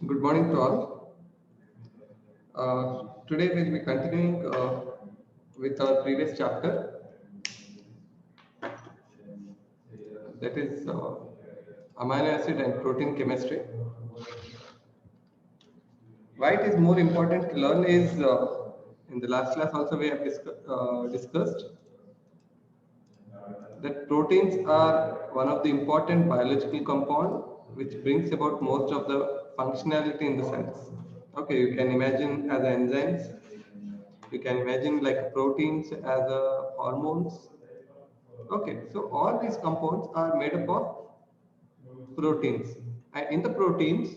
Good morning to all. Today we'll be continuing with our previous chapter, that is amino acid and protein chemistry. Why it is more important to learn is in the last class also we have discussed that proteins are one of the important biological compound which brings about most of the functionality in the cells. Okay, you can imagine as enzymes, you can imagine like proteins as hormones. Okay, so all these compounds are made up of proteins, and in the proteins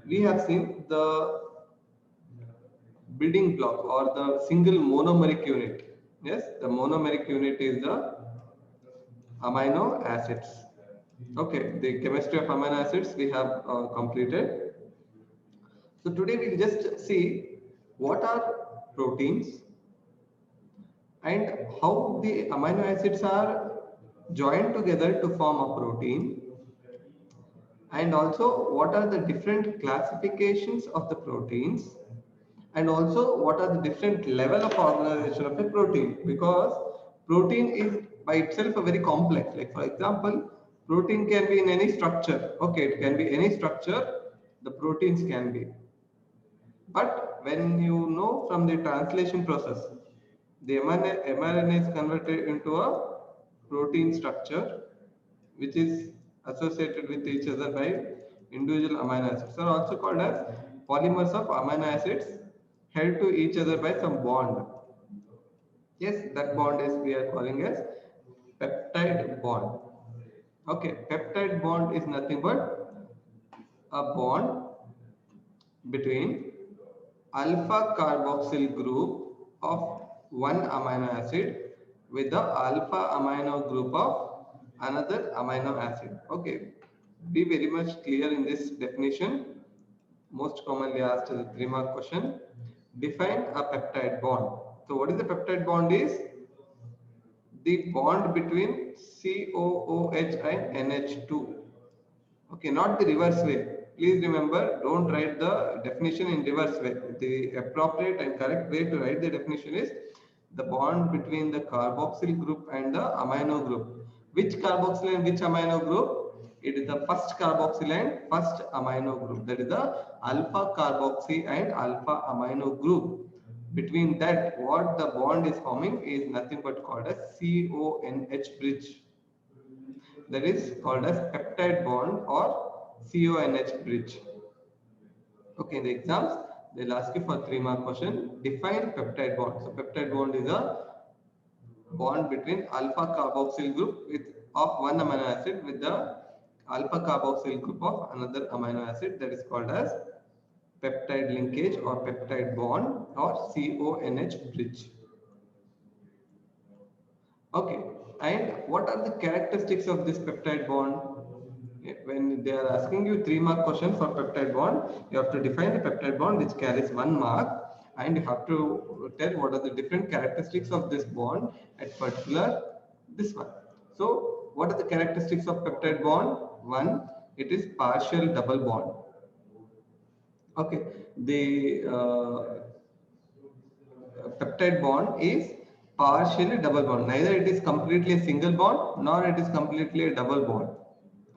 we have seen the building block or the single monomeric unit. Yes, the monomeric unit is the amino acids. Okay, the chemistry of amino acids we have completed. So today we'll just see what are proteins and how the amino acids are joined together to form a protein, and also what are the different classifications of the proteins, and also what are the different level of organization of a protein, because protein is by itself a very complex. Like for example, protein can be in any structure. Okay, it can be any structure, the proteins can be. But when you know from the translation process, the mRNA is converted into a protein structure which is associated with each other by individual amino acids, are also called as polymers of amino acids held to each other by some bond. Yes, that bond is we are calling as peptide bond. Okay, peptide bond is nothing but a bond between alpha carboxyl group of one amino acid with the alpha amino group of another amino acid. Okay, be very much clear in this definition. Most commonly asked is a 3-mark question. Define a peptide bond. So what is the peptide bond? Is the bond between COOH and NH2. Okay, not the reverse way. Please remember, don't write the definition in reverse way. The appropriate and correct way to write the definition is the bond between the carboxyl group and the amino group. Which carboxyl and which amino group? It is the first carboxyl and first amino group. That is the alpha carboxy and alpha amino group. Between that, what the bond is forming is nothing but called as CONH bridge. That is called as peptide bond or CONH bridge. Okay, in the exams, they'll ask you for 3-mark question. Define peptide bond. So peptide bond is a bond between alpha carboxyl group of one amino acid with the alpha carboxyl group of another amino acid, that is called as peptide linkage or peptide bond or CONH bridge. Okay, and what are the characteristics of this peptide bond? When they are asking you 3-mark question for peptide bond, you have to define the peptide bond which carries 1 mark, and you have to tell what are the different characteristics of this bond at particular this one. So what are the characteristics of peptide bond? One, it is partial double bond. Okay, the peptide bond is partially double bond. Neither it is completely a single bond nor it is completely a double bond.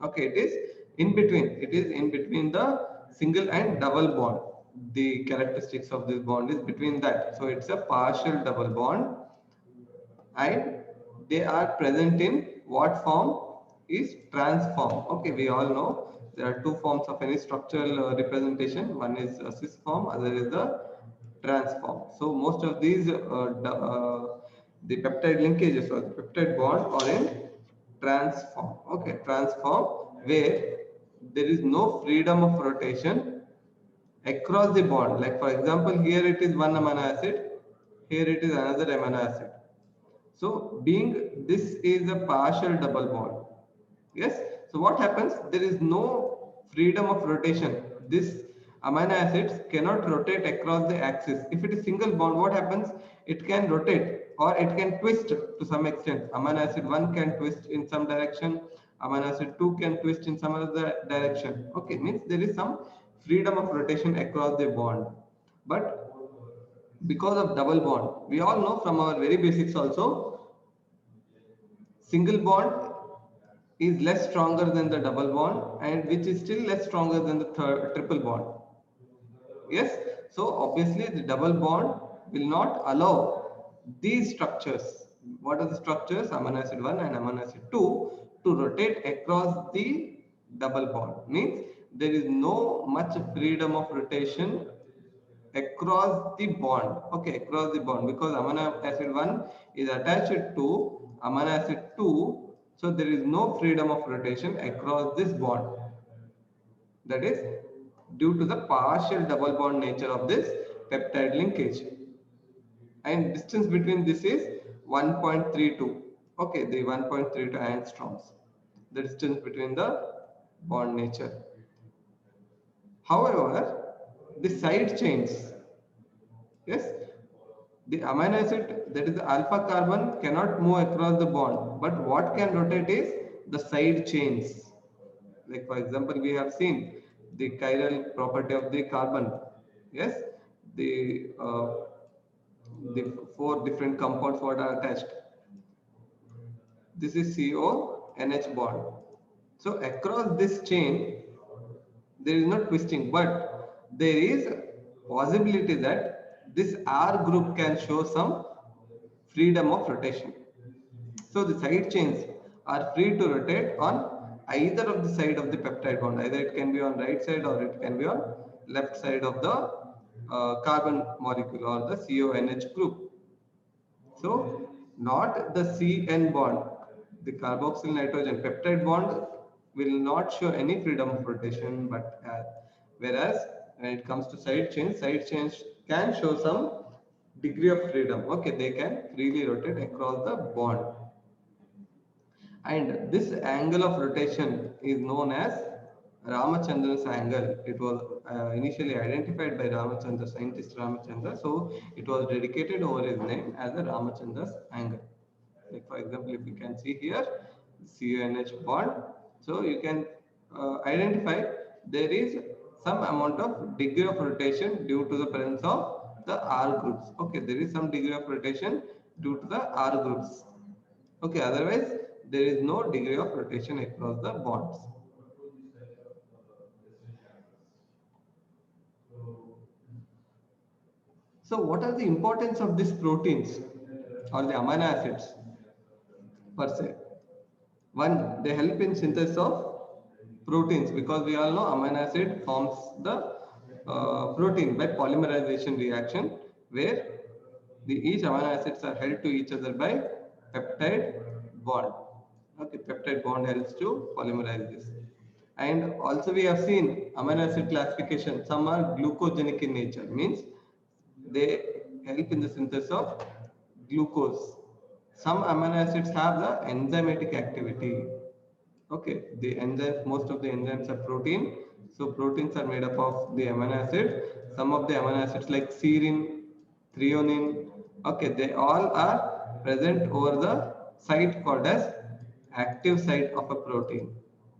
Okay, it is in between. It is in between the single and double bond. The characteristics of this bond is between that. So it's a partial double bond, and they are present in what form? Is trans form. Okay, we all know there are 2 forms of any structural representation. One is a cis form, other is the trans form. So most of these the peptide linkages or the peptide bond are in trans form. Okay, trans form where there is no freedom of rotation across the bond. Like for example, here it is one amino acid, here it is another amino acid. So being this is a partial double bond. Yes. So what happens? There is no freedom of rotation. This amino acids cannot rotate across the axis. If it is single bond, what happens? It can rotate or it can twist to some extent. Amino acid 1 can twist in some direction, Amino acid 2 can twist in some other direction. Okay, means there is some freedom of rotation across the bond. But because of double bond, we all know from our very basics also, single bond is less stronger than the double bond, and which is still less stronger than the triple bond. Yes, so obviously the double bond will not allow these structures. What are the structures? Amino acid 1 and amino acid 2 to rotate across the double bond. Means there is no much freedom of rotation across the bond. Okay, across the bond, because amino acid 1 is attached to amino acid 2, so there is no freedom of rotation across this bond. That is due to the partial double bond nature of this peptide linkage, and distance between this is 1.32. Okay, the 1.32 angstroms, the distance between the bond nature. However, the side chains, yes, the amino acid, that is the alpha carbon, cannot move across the bond, but what can rotate is the side chains. Like for example, we have seen the chiral property of the carbon. Yes, the uh, the four different compounds what are attached. This is CO-NH bond. So across this chain, there is no twisting, but there is possibility that this R group can show some freedom of rotation. So the side chains are free to rotate on either of the side of the peptide bond. Either it can be on right side or it can be on left side of the carbon molecule or the CONH group. So not the CN bond, the carboxyl nitrogen peptide bond will not show any freedom of rotation, but whereas when it comes to side chains can show some degree of freedom. Okay, they can freely rotate across the bond. And this angle of rotation is known as Ramachandra's angle. It was initially identified by Ramachandra, scientist Ramachandra. So it was dedicated over his name as the Ramachandra's angle. Like for example, if you can see here, CONH bond. So you can identify there is some amount of degree of rotation due to the presence of the R groups. Okay, there is some degree of rotation due to the R groups. Okay, otherwise there is no degree of rotation across the bonds. So what are the importance of these proteins or the amino acids per se? One, they help in synthesis of proteins, because we all know amino acid forms the protein by polymerization reaction, where each amino acids are held to each other by peptide bond. Okay, peptide bond helps to polymerize this. And also we have seen amino acid classification. Some are glucogenic in nature, means they help in the synthesis of glucose. Some amino acids have the enzymatic activity. Okay, the enzymes, most of the enzymes are protein. So proteins are made up of the amino acid. Some of the amino acids like serine, threonine, okay, they all are present over the site called as active site of a protein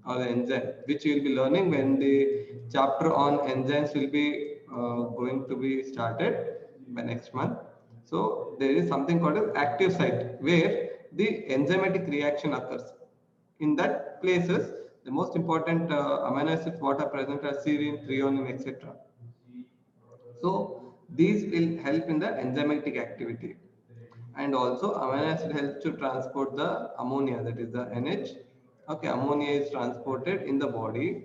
or the enzyme, which you will be learning when the chapter on enzymes will be going to be started by next month. So there is something called as active site where the enzymatic reaction occurs. In that places, the most important amino acids what are present are serine, threonine, etc. So these will help in the enzymatic activity. And also amino acid helps to transport the ammonia, that is the NH. Okay, ammonia is transported in the body.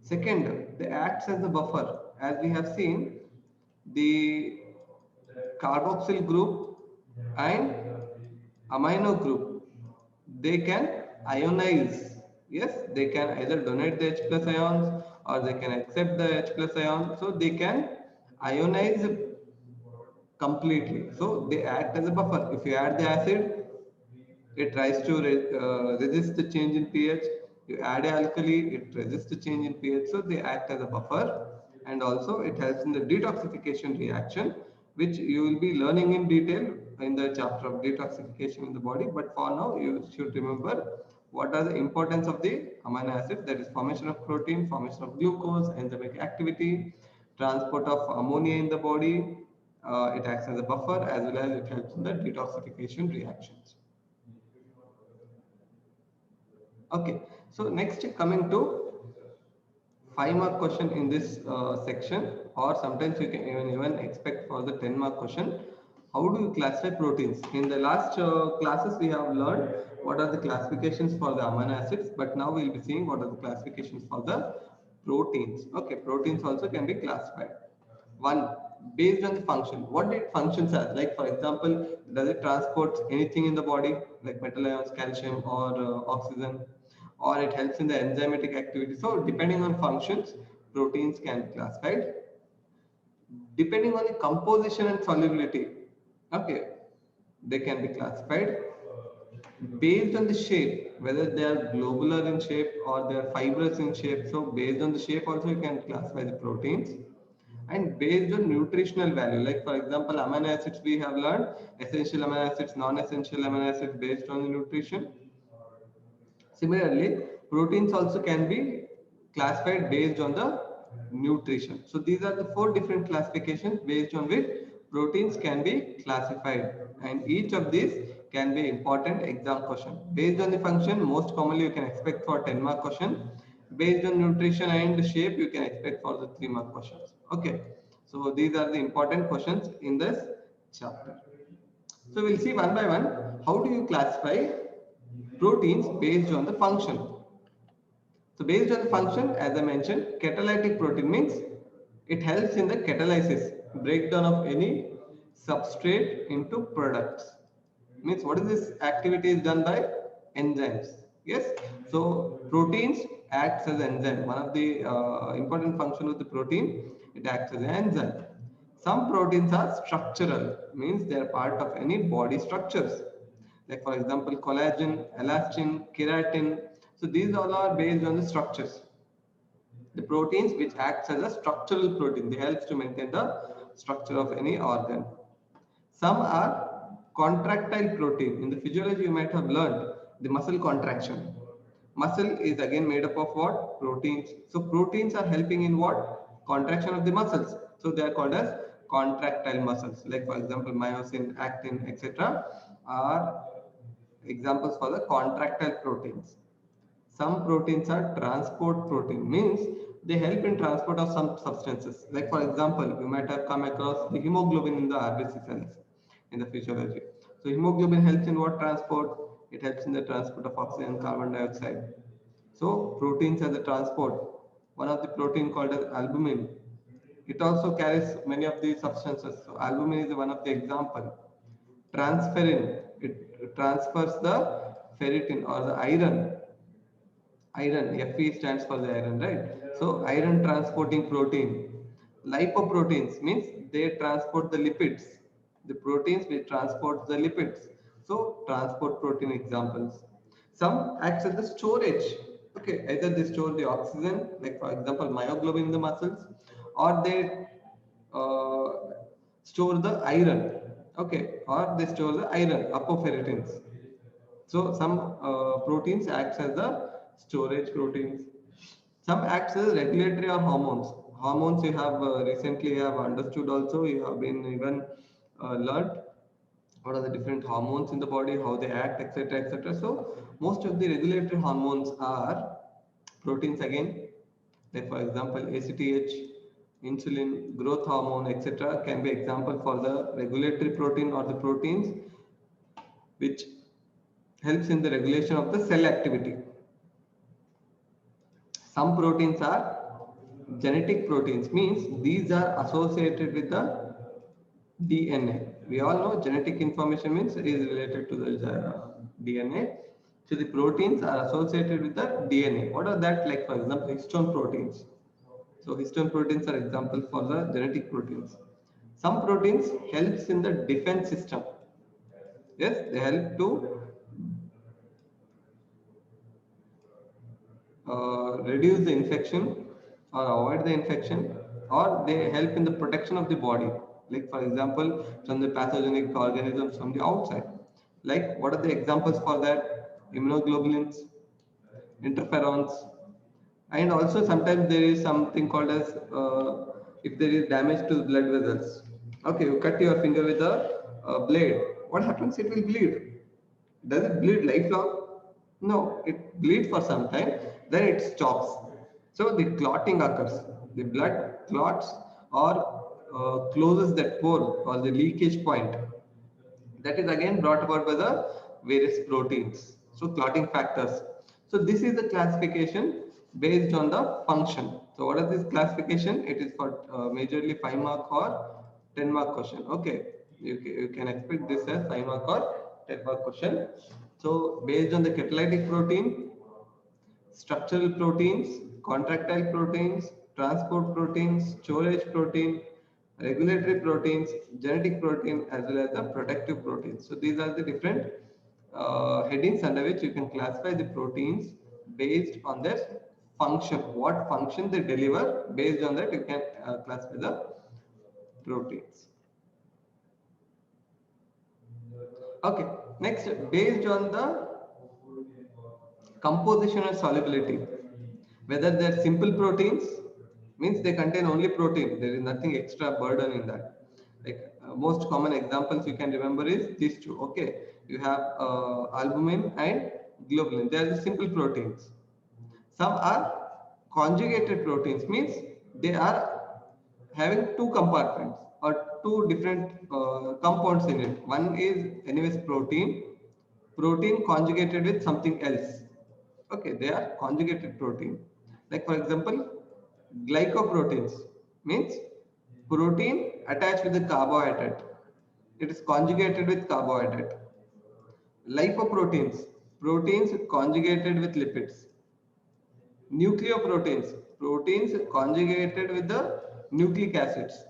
Second, they acts as a buffer. As we have seen, the carboxyl group and amino group, they can ionize. Yes, they can either donate the H plus ions or they can accept the H plus ion. So they can ionize completely. So they act as a buffer. If you add the acid, it tries to resist the change in pH. You add a alkali, it resists the change in pH. So they act as a buffer, and also it helps in the detoxification reaction, which you will be learning in detail in the chapter of detoxification in the body. But for now, you should remember What are the importance of the amino acids? That is formation of protein, formation of glucose, enzymatic activity, transport of ammonia in the body. It acts as a buffer as well as it helps in the detoxification reactions. Okay, so next coming to 5-mark question in this section, or sometimes you can even expect for the 10-mark question. How do you classify proteins? In the last classes we have learned what are the classifications for the amino acids, but now we'll be seeing what are the classifications for the proteins. Okay, proteins also can be classified. One, based on the function. What it functions as? Like for example, does it transport anything in the body like metal ions, calcium, or oxygen, or it helps in the enzymatic activity? So depending on functions, proteins can be classified. Depending on the composition and solubility, okay, they can be classified. Based on the shape, whether they are globular in shape or they are fibrous in shape. So based on the shape also you can classify the proteins. And based on nutritional value, like for example amino acids, we have learned essential amino acids, non-essential amino acids based on the nutrition. Similarly, proteins also can be classified based on the nutrition. So these are the 4 different classifications based on which proteins can be classified, and each of these can be important exam question. Based on the function, most commonly you can expect for 10-mark question. Based on nutrition and shape, you can expect for the 3-mark questions. Okay, so these are the important questions in this chapter. So we'll see one by one, how do you classify proteins based on the function. So based on the function, as I mentioned, catalytic protein means it helps in the catalysis, breakdown of any substrate into products. Means what is this activity is done by enzymes. Yes, so proteins acts as enzyme. One of the important function of the protein, it acts as an enzyme. Some proteins are structural, means they are part of any body structures, like for example collagen, elastin, keratin. So these all are based on the structures. The proteins which acts as a structural protein, they helps to maintain the structure of any organ. Some are contractile protein. In the physiology you might have learned the muscle contraction. Muscle is again made up of what? Proteins. So proteins are helping in what? Contraction of the muscles. So they are called as contractile muscles. Like for example myosin, actin, etc. are examples for the contractile proteins. Some proteins are transport protein, means they help in transport of some substances. Like for example, you might have come across the hemoglobin in the RBC cells in the physiology. So hemoglobin helps in what transport? It helps in the transport of oxygen and carbon dioxide. So proteins as a transport. One of the protein called as albumin. It also carries many of these substances. So albumin is one of the example. Transferrin, it transfers the ferritin or the iron. Fe stands for the iron, right? So iron transporting protein. Lipoproteins means they transport the lipids. The proteins will transport the lipids. So transport protein examples. Some acts as the storage. Okay, either they store the oxygen, like for example myoglobin in the muscles, or they uh, store the iron. Okay, or they store the iron, apoferritins. So some proteins acts as the storage proteins. Some acts as regulatory or hormones. Hormones you have recently have understood also. You have been even learned what are the different hormones in the body, how they act, etc., etc. So most of the regulatory hormones are proteins again. Like for example, ACTH, insulin, growth hormone, etc., can be example for the regulatory protein or the proteins which helps in the regulation of the cell activity. Some proteins are genetic proteins, means these are associated with the DNA. We all know genetic information means it is related to the DNA. So the proteins are associated with the DNA. What are that? Like for example, histone proteins. So histone proteins are example for the genetic proteins. Some proteins helps in the defense system. Yes, they help to reduce the infection or avoid the infection, or they help in the protection of the body, like for example from the pathogenic organisms from the outside. Like what are the examples for that? Immunoglobulins, interferons, and also sometimes there is something called as if there is damage to blood vessels. Okay, you cut your finger with a blade. What happens? It will bleed. Does it bleed lifelong? No, it bleeds for some time, then it stops. So the clotting occurs. The blood clots or closes that pore or the leakage point. That is again brought about by the various proteins. So clotting factors. So this is the classification based on the function. So what is this classification? It is for majorly 5 mark or 10 mark question. Okay, you can expect this as 5 mark or 10 mark question. So based on the catalytic protein, structural proteins, contractile proteins, transport proteins, storage protein, regulatory proteins, genetic protein, as well as the protective proteins. So these are the different headings under which you can classify the proteins based on their function. What function they deliver, based on that you can classify the proteins. Okay, next, based on the composition and solubility, whether they're simple proteins, means they contain only protein, there is nothing extra burden in that. Like most common examples you can remember is these two. Okay, you have albumin and globulin, they are the simple proteins. Some are conjugated proteins, means they are having two compartments or two different compounds in it. One is anyways protein conjugated with something else. Okay, they are conjugated protein. Like for example, glycoproteins means protein attached with the carbohydrate, it is conjugated with carbohydrate. Lipoproteins, proteins conjugated with lipids. Nucleoproteins, proteins conjugated with the nucleic acids.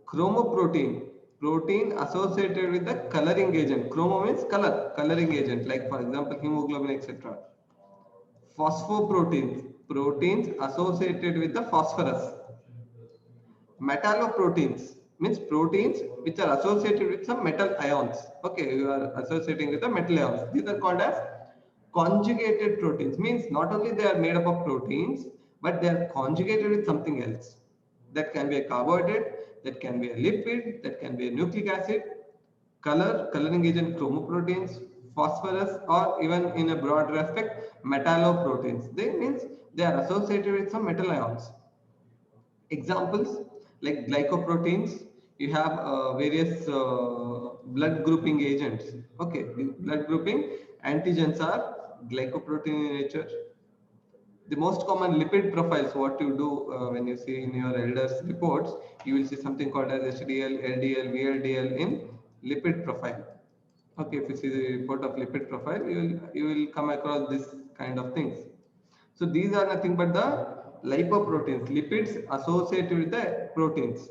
Chromoprotein, protein associated with the coloring agent. Chromo means color, coloring agent, like for example hemoglobin, etc. Phosphoproteins, proteins associated with the phosphorus. Metalloproteins means proteins which are associated with some metal ions. Okay, you are associating with the metal ions. These are called as conjugated proteins. Means not only they are made up of proteins, but they are conjugated with something else. That can be a carbohydrate, that can be a lipid, that can be a nucleic acid, coloring agent chromoproteins, phosphorus, or even in a broader aspect, metalloproteins. They means they are associated with some metal ions. Examples like glycoproteins, you have various blood grouping agents. Okay, blood grouping antigens are glycoprotein in nature. The most common lipid profiles, what you do when you see in your elders reports, you will see something called as HDL, LDL, VLDL in lipid profile. Okay, if you see the report of lipid profile, you will come across this kind of things. So these are nothing but the lipoproteins, lipids associated with the proteins.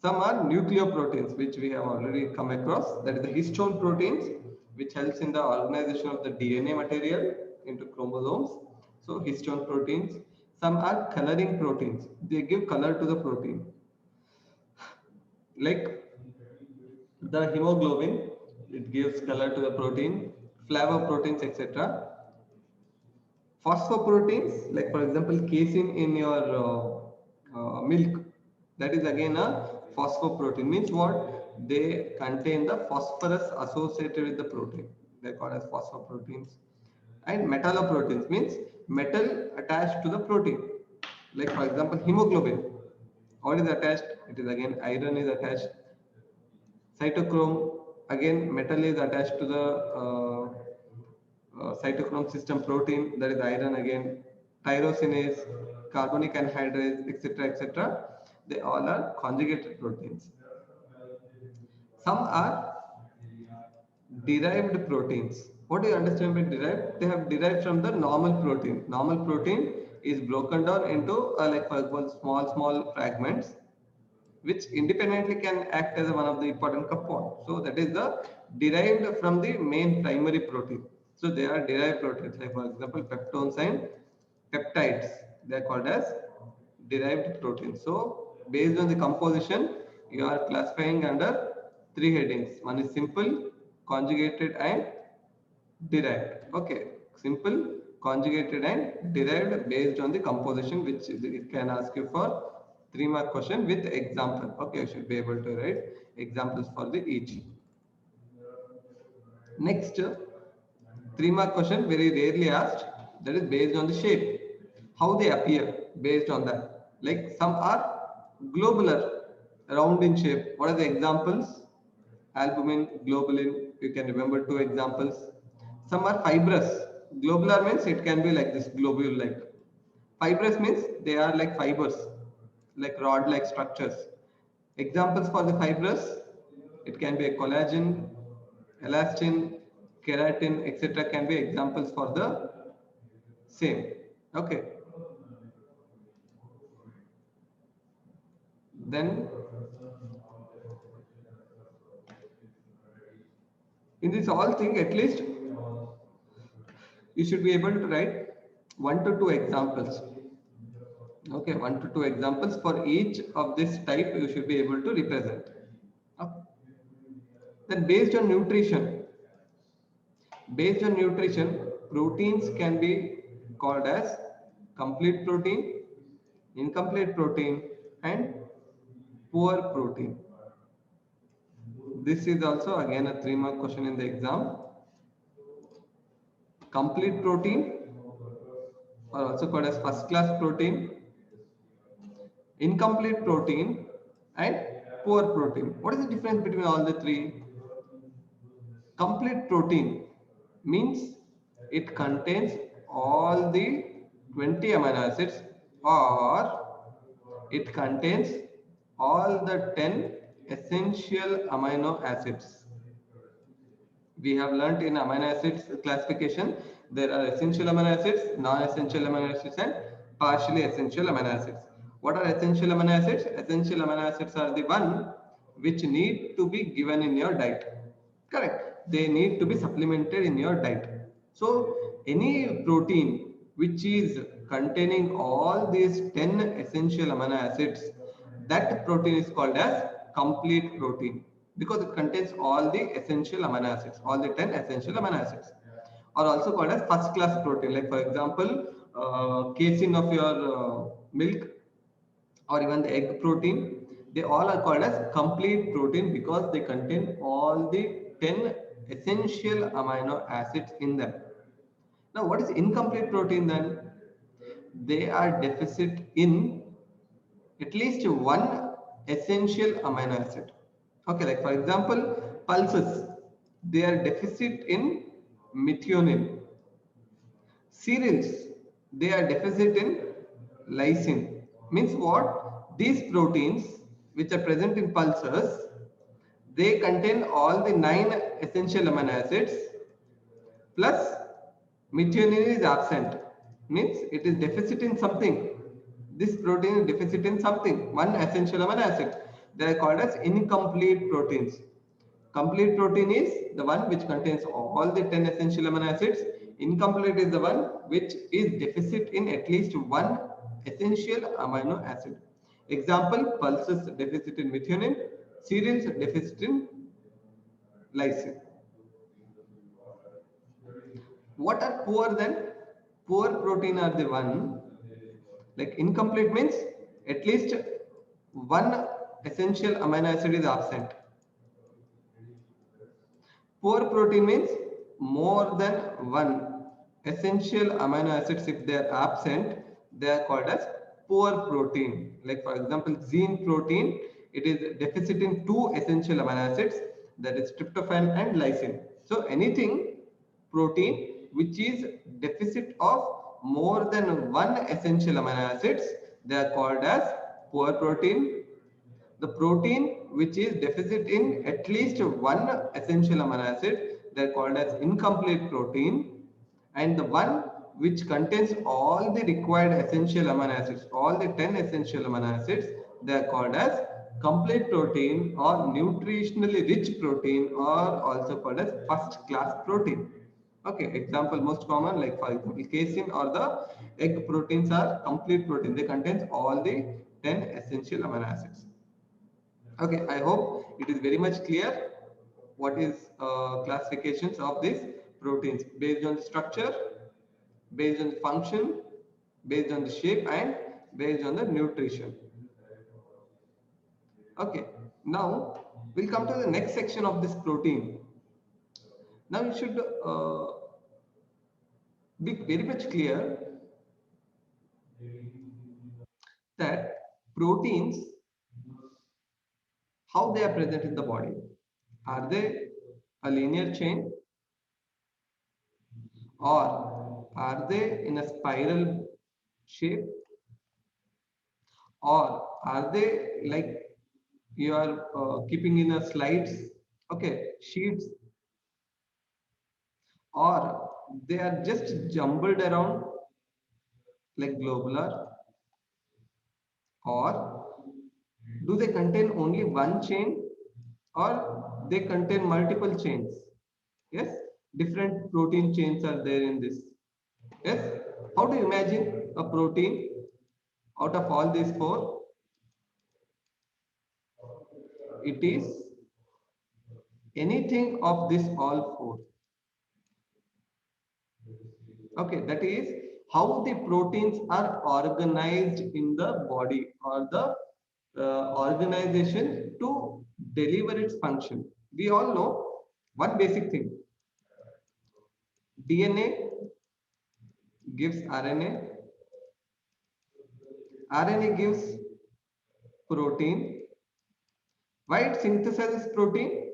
Some are nucleoproteins, which we have already come across. That is the histone proteins, which helps in the organization of the DNA material into chromosomes. So histone proteins. Some are coloring proteins. They give color to the protein. Like the hemoglobin, it gives color to the protein. Flavoproteins, etc. Phosphoproteins, like for example, casein in your milk, that is again a phosphoprotein. Means what? They contain the phosphorus associated with the protein. They are called as phosphoproteins. And metalloproteins means metal attached to the protein. Like for example, hemoglobin. What is attached? It is again iron is attached. Cytochrome, again metal is attached to the cytochrome system protein, that is iron again. Tyrosinase, carbonic anhydrase, etc., etc. They all are conjugated proteins. Some are derived proteins. What do you understand by derived? They have derived from the normal protein. Normal protein is broken down into like for example small fragments, which independently can act as one of the important compounds. So that is the derived from the main primary protein. So they are derived proteins, like for example peptones and peptides. They are called as derived proteins. So based on the composition, you are classifying under three headings. One is simple, conjugated, and derived. Okay, simple, conjugated and derived based on the composition, which it can ask you for 3-mark question with example. Okay, you should be able to write examples for the each. Next, 3-mark question very rarely asked, that is based on the shape, how they appear based on that. Like some are globular, round in shape. What are the examples? Albumin, globulin, you can remember 2 examples. Some are fibrous. Globular means it can be like this, globule like. Fibrous means they are like fibers, like rod like structures. Examples for the fibrous, it can be a collagen, elastin, keratin, etc. can be examples for the same. Okay. Then in this all thing, at least you should be able to write 1 to 2 examples. Okay, 1 to 2 examples for each of this type you should be able to represent. Then based on nutrition, proteins can be called as complete protein, incomplete protein, and poor protein. This is also again a 3-mark question in the exam. Complete protein, or also called as first class protein, incomplete protein, and poor protein. What is the difference between all the 3? Complete protein means it contains all the 20 amino acids, or it contains all the 10 essential amino acids. We have learnt in amino acids classification, there are essential amino acids, non-essential amino acids, and partially essential amino acids. What are essential amino acids? Essential amino acids are the one which need to be given in your diet. Correct. They need to be supplemented in your diet. So any protein which is containing all these 10 essential amino acids, that protein is called as complete protein, because it contains all the essential amino acids, all the 10 essential amino acids, or also called as first class protein. Like for example, casein of your milk, or even the egg protein, they all are called as complete protein because they contain all the 10 essential amino acids in them. Now, what is incomplete protein then? They are deficit in at least one essential amino acid. Okay, like for example, pulses, they are deficit in methionine. Cereals, they are deficit in lysine. Means what? These proteins which are present in pulses, they contain all the 9 essential amino acids, plus methionine is absent. Means it is deficit in something. This protein is deficit in something, one essential amino acid. They are called as incomplete proteins. Complete protein is the one which contains all the 10 essential amino acids. Incomplete is the one which is deficit in at least one essential amino acid. Example, pulses deficit in methionine, cereals deficit in lysine. What are poor then? Poor protein are the one, like incomplete means at least one essential amino acid is absent. Poor protein means more than one essential amino acids, if they are absent, they are called as poor protein. Like for example, zein protein, it is deficit in 2 essential amino acids, that is tryptophan and lysine. So anything protein which is deficit of more than one essential amino acids, they are called as poor protein. The protein which is deficit in at least one essential amino acid, they are called as incomplete protein. And the one which contains all the required essential amino acids, all the 10 essential amino acids, they are called as complete protein or nutritionally rich protein, or also called as first class protein. Okay, example most common, like for example, casein or the egg proteins are complete protein. They contain all the 10 essential amino acids. Okay, I hope it is very much clear what is classifications of these proteins based on the structure, based on the function, based on the shape, and based on the nutrition. Okay, now we'll come to the next section of this protein. Now you should be very much clear that proteins, how they are present in the body. Are they a linear chain, or are they in a spiral shape, or are they like you are keeping in a slides, okay, sheets, or they are just jumbled around like globular, or do they contain only one chain, or they contain multiple chains? Yes, different protein chains are there in this. Yes, how do you imagine a protein out of all these four? It is anything of this all four. Okay, that is how the proteins are organized in the body, or the organization to deliver its function. We all know one basic thing: DNA gives RNA, RNA gives protein. Why it synthesizes protein?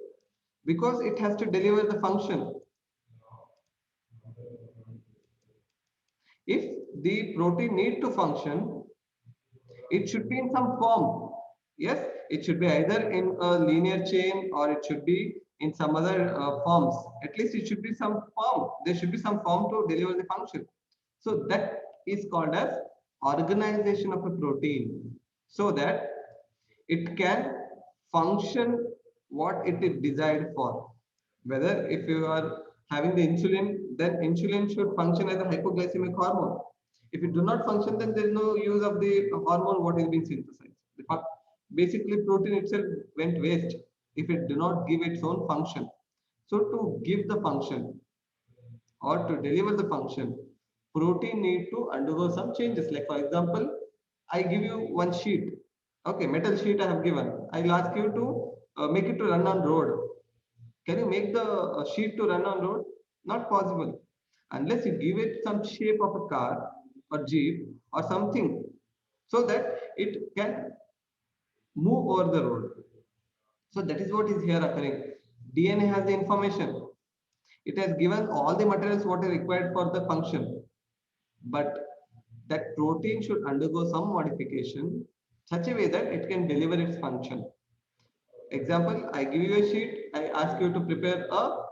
Because it has to deliver the function. If the protein need to function, it should be in some form. Yes, it should be either in a linear chain, or it should be in some other forms. At least it should be some form. There should be some form to deliver the function. So that is called as organization of a protein, so that it can function what it is desired for. Whether if you are having the insulin, then insulin should function as a hypoglycemic hormone. If it do not function, then there is no use of the hormone what is being synthesized. Basically, protein itself went waste if it do not give its own function. So to give the function, or to deliver the function, protein need to undergo some changes. Like for example, I give you one sheet, okay, metal sheet I have given. I'll ask you to make it to run on road. Can you make the sheet to run on road? Not possible, unless you give it some shape of a car or jeep or something, so that it can move over the road. So that is what is here occurring. DNA has the information. It has given all the materials what is required for the function, but that protein should undergo some modification such a way that it can deliver its function. Example, I give you a sheet, I ask you to prepare a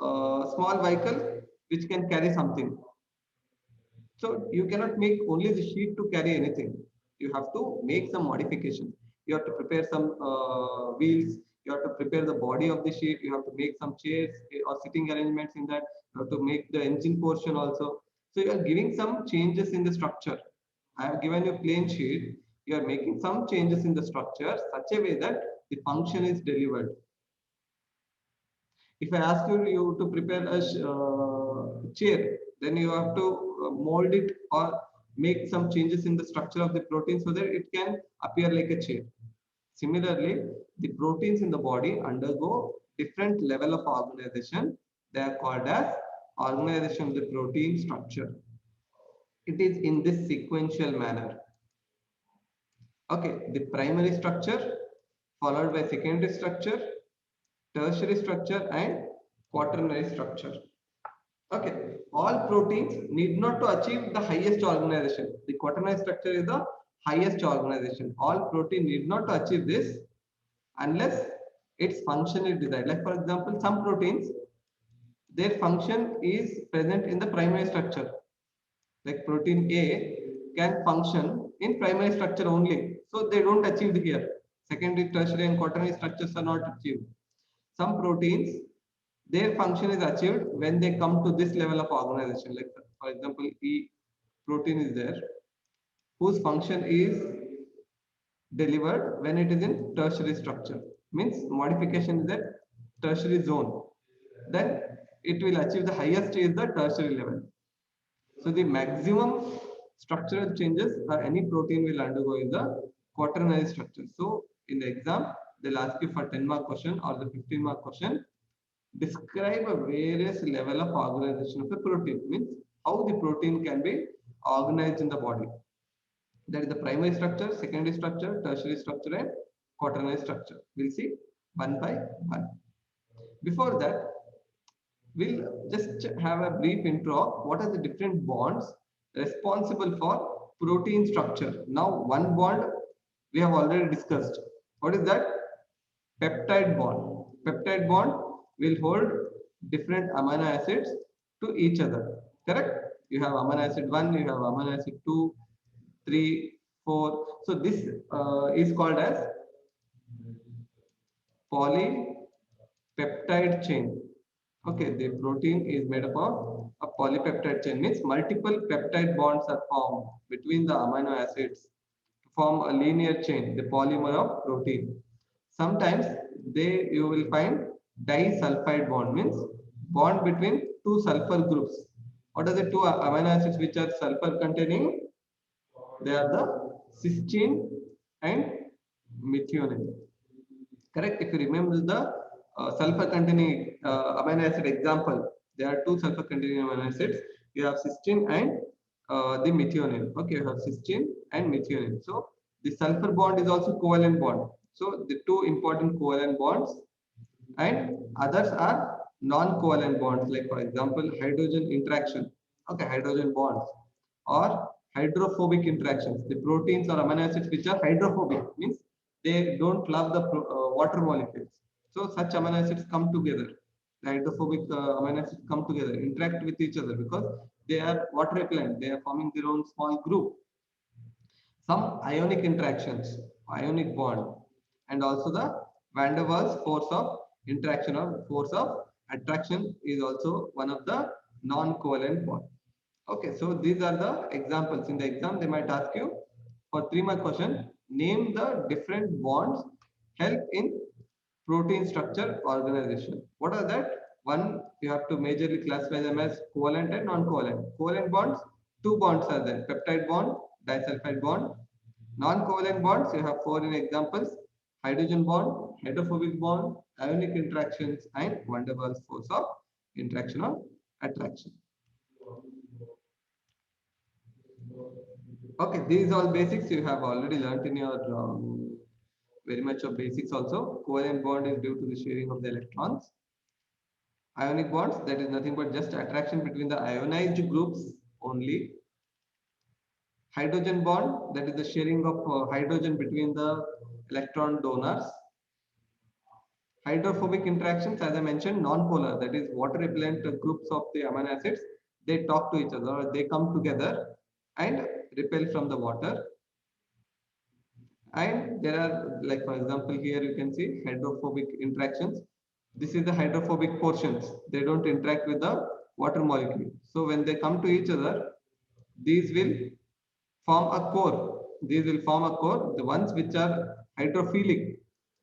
small vehicle which can carry something. So you cannot make only the sheet to carry anything. You have to make some modification. You have to prepare some wheels. You have to prepare the body of the sheet. You have to make some chairs or sitting arrangements in that. You have to make the engine portion also. So you are giving some changes in the structure. I have given you plain sheet. You are making some changes in the structure such a way that the function is delivered. If I ask you to prepare a chair, then you have to mold it or make some changes in the structure of the protein so that it can appear like a chair. Similarly, the proteins in the body undergo different level of organization. They are called as organization of the protein structure. It is in this sequential manner. Okay, the primary structure followed by secondary structure, tertiary structure, and quaternary structure. Okay, all proteins need not to achieve the highest organization. The quaternary structure is the highest organization. All protein need not to achieve this unless its function is desired. Like for example, some proteins, their function is present in the primary structure. Like protein A can function in primary structure only. So they don't achieve here. Secondary, tertiary, and quaternary structures are not achieved. Some proteins, their function is achieved when they come to this level of organization. Like for example, E protein is there, whose function is delivered when it is in tertiary structure. Means modification is at tertiary zone. Then it will achieve the highest is the tertiary level. So the maximum structural changes any protein will undergo in the quaternary structure. So in the exam, they'll ask you for 10-mark question or the 15-mark question. Describe a various level of organization of the protein. Means how the protein can be organized in the body. That is the primary structure, secondary structure, tertiary structure, and quaternary structure. We'll see one by one. Before that, we'll just have a brief intro of what are the different bonds responsible for protein structure. Now, one bond we have already discussed. What is that? Peptide bond. Peptide bond will hold different amino acids to each other. Correct? You have amino acid 1, you have amino acid 2, 3, 4. So this is called as polypeptide chain. Okay, the protein is made up of a polypeptide chain. Means multiple peptide bonds are formed between the amino acids to form a linear chain, the polymer of protein. Sometimes you will find disulfide bond, means bond between two sulfur groups. What are the two amino acids which are sulfur containing? They are the cysteine and methionine. Correct? If you remember the sulfur containing amino acid example, there are two sulfur containing amino acids. You have cysteine and the methionine. Okay, you have cysteine and methionine. So the sulfur bond is also covalent bond. So the two important covalent bonds, and others are non-covalent bonds, like for example hydrogen interaction. Okay, hydrogen bonds or hydrophobic interactions. The proteins or amino acids which are hydrophobic means they don't love the water molecules. So such amino acids come together. The hydrophobic amino acids come together, interact with each other because they are water repellent. They are forming their own small group. Some ionic interactions, ionic bond, and also the van der Waals force of interaction or force of attraction is also one of the non-covalent bond. Okay, so these are the examples. In the exam, they might ask you for 3-mark question, name the different bonds help in protein structure organization. What are that? One, you have to majorly classify them as covalent and non-covalent. Covalent bonds, two bonds are there: peptide bond, disulfide bond. Non-covalent bonds, you have 4 in examples: hydrogen bond, hydrophobic bond, ionic interactions, and van der Waals force of interaction or attraction. Okay, these all basics you have already learnt in your very much of basics also. Covalent bond is due to the sharing of the electrons. Ionic bonds, that is nothing but just attraction between the ionized groups only. Hydrogen bond, that is the sharing of hydrogen between the electron donors. Hydrophobic interactions, as I mentioned, non-polar, that is water repellent groups of the amino acids, they talk to each other or they come together and repel from the water. And there are, like for example, here you can see hydrophobic interactions. This is the hydrophobic portions. They don't interact with the water molecule. So when they come to each other, these will form a core. These will form a core. The ones which are hydrophilic,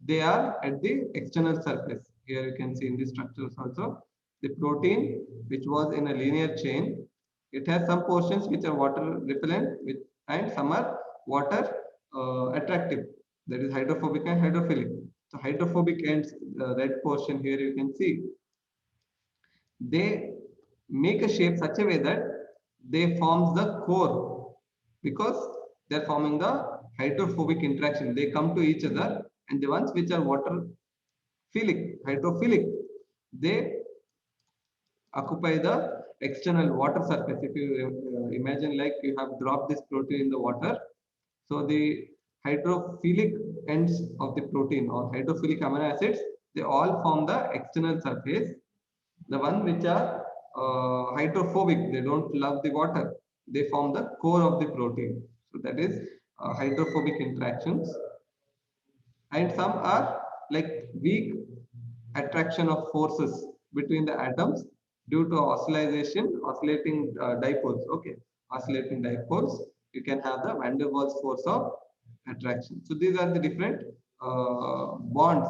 they are at the external surface. Here you can see in the structures also. The protein, which was in a linear chain, it has some portions which are water repellent and some are water attractive. That is hydrophobic and hydrophilic. So hydrophobic ends, the red portion here you can see, they make a shape such a way that they forms the core because they are forming the hydrophobic interaction. They come to each other, and the ones which are hydrophilic, they occupy the external water surface. If you imagine like you have dropped this protein in the water, so the hydrophilic ends of the protein or hydrophilic amino acids, they all form the external surface. The one which are hydrophobic, they don't love the water, they form the core of the protein. So that is hydrophobic interactions. And some are like weak attraction of forces between the atoms due to oscillating dipoles. Okay, oscillating dipoles, you can have the van der Waals force of attraction. So these are the different bonds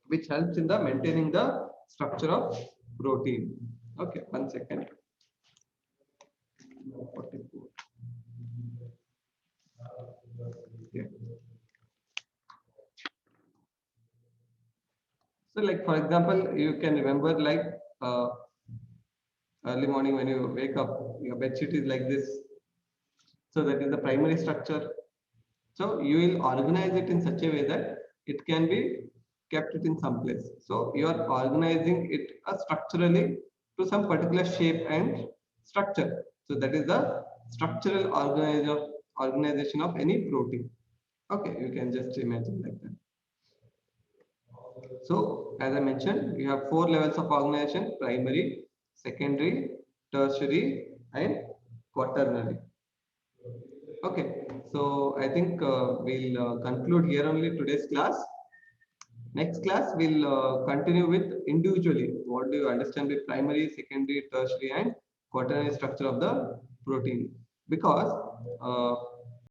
which helps in the maintaining the structure of protein. Okay, 1 second. 44. Yeah. So like for example, you can remember like early morning when you wake up, your bed sheet is like this. So that is the primary structure. So you will organize it in such a way that it can be kept it in some place. So you are organizing it structurally to some particular shape and structure. So that is the structural organization of any protein. Okay, you can just imagine like that. So as I mentioned, you have four levels of organization: primary, secondary, tertiary, and quaternary. Okay, so I think we'll conclude here only today's class. Next class, we'll continue with individually. What do you understand with primary, secondary, tertiary, and quaternary structure of the protein? Because